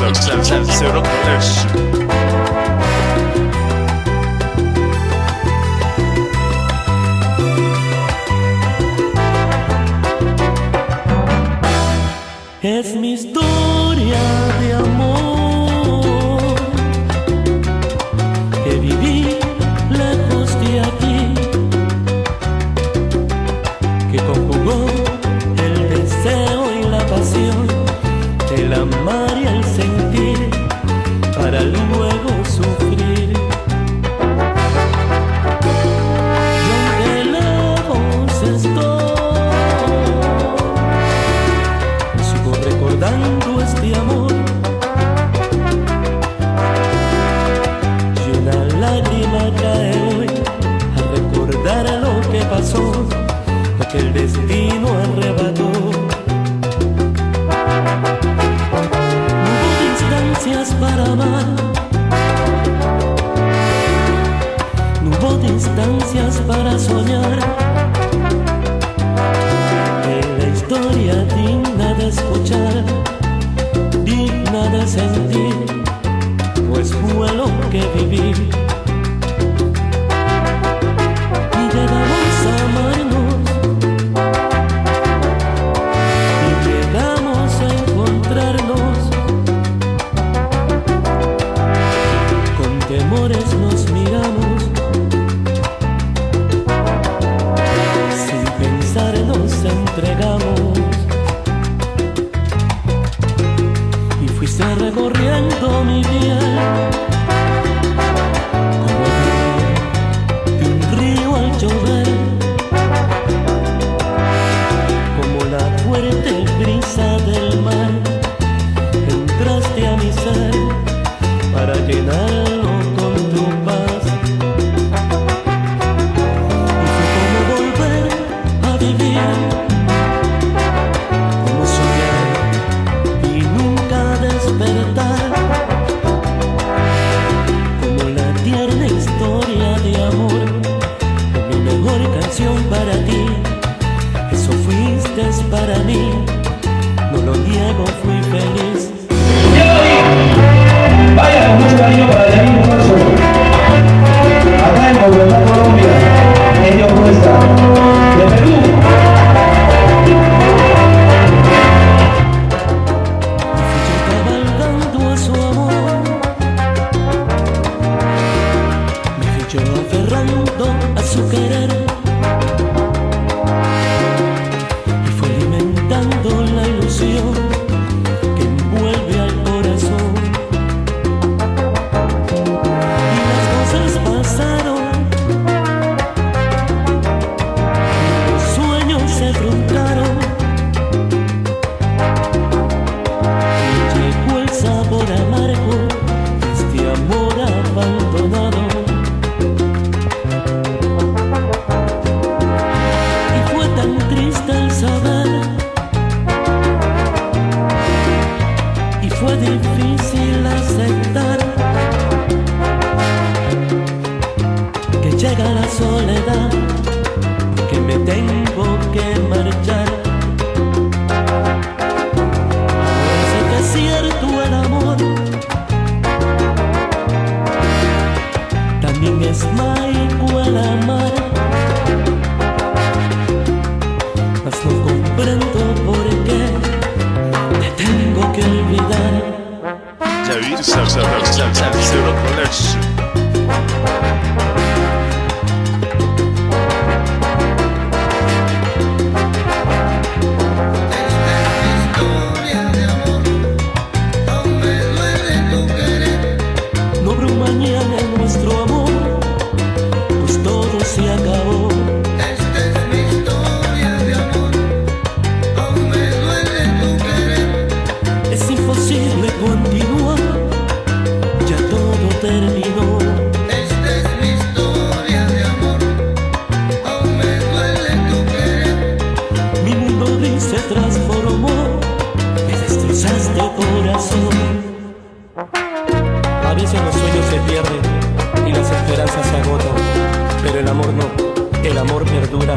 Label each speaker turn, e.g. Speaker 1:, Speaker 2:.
Speaker 1: Zero Collection.
Speaker 2: Es mi historia de amor que viví lejos de aquí, que conjugó el deseo y la pasión, el amar y el sentir, para luego sufrir. Yo aunque lejos estoy, recordando este amor, y una lágrima cae hoy al recordar lo que pasó, lo que el destino arrebató. No hubo distancias para amar, no hubo distancias para soñar, la historia digna de escuchar, digna de sentir, pues fue lo que viví. Y llegamos a amarnos, y llegamos a encontrarnos, con temores nos miramos, sin pensar nos entregamos. Fuiste recorriendo mi piel como el de un río al llover, como la fuerte brisa del mar. Entraste a mi ser para llenarlo con tu paz, y fue como volver a vivir, como soñar y nunca despertar, como la tierna historia de amor, mi mejor canción para ti. Eso fuiste para mí, no lo niego, fui feliz.
Speaker 3: Vaya con mucho cariño para Yair Alfonso, acá en Bogotá, Colombia, en Yocuesta, de Perú.
Speaker 2: Yo aferrando a su querer, y fue alimentando la ilusión que envuelve al corazón. Y las cosas pasaron, y los sueños se truncaron, y llegó el sabor amargo de este amor abandonado. Fue difícil aceptar que llega la soledad, que me tengo que marchar. Ahora sé que es cierto el amor, también es mágico el amar, mas no comprendo por qué te tengo que olvidar.
Speaker 1: Yair Zero Collection.
Speaker 2: No habrá un mañana en nuestro amor, pues todo se acabó.
Speaker 4: Esta es mi historia de amor, aún me duele tu querer.
Speaker 2: Es imposible continuar, ya todo terminó.
Speaker 4: Esta es mi historia de amor, aún me duele tu querer.
Speaker 2: Mi mundo gris se transformó, me destrozaste el corazón. A veces los sueños se pierden y las esperanzas se agotan, pero el amor no, el amor perdura.